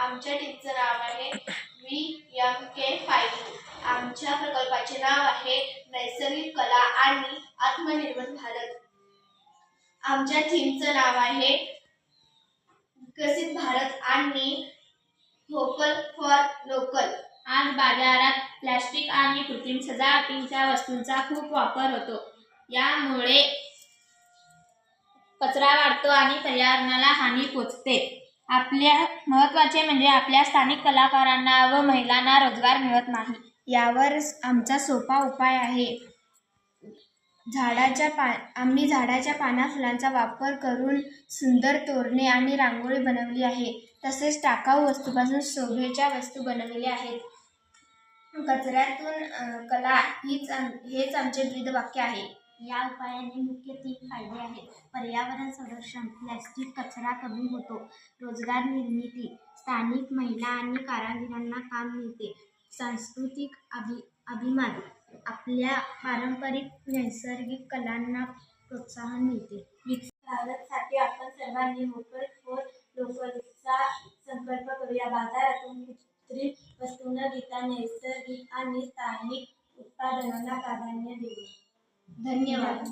आमच्या टीमचं नाव आहे VMK5. आमच्या प्रकल्पाचे नाव आहे नैसर्गिक कला आणि आत्मनिर्भर भारत. आमच्या थीमचं नाव आहे विकसित भारत आणि व्होकल फॉर लोकल. आज बाजारात प्लास्टिक आणि कृत्रिम सजावटीच्या वस्तूंचा खूप वापर होतो. यामुळे कचरा वाढतो आणि पर्यावरणाला हानी पोहोचते. महत्त्वाचे म्हणजे आपल्या स्थानिक कलाकारांना व महिलांना रोजगार मिळत नाही. यावर आमचा सोपा उपाय आहे. आम्ही झाडाच्या पाना फुलांचा वापर करून सुंदर तोरणे आणि रांगोळी बनवली आहे. तसेच टाकाऊ वस्तूपासून शोभेच्या वस्तू बनवल्या आहेत. कचऱ्यातून कला हेच आमचे ब्रीदवाक्य आहे. या उपायाने मुख्य 3 फायदे आहेत. पर्यावरण संरक्षण, प्लास्टिक कचरा कमी होतो, रोजगार निर्मिती, स्थानिक महिला आणि कारागिरांना काम मिळते, सांस्कृतिक अभिमान, आपल्या पारंपरिक नैसर्गिक कलांना प्रोत्साहन मिळते. विकसित भारतसाठी आपण सर्वांनी व्होकल फॉर लोकलचा संकल्प करूया. बाजारातून कृत्रिम वस्तू न घेता नैसर्गिक आणि स्थानिक उत्पादनांना प्राधान्य देऊ. धन्यवाद.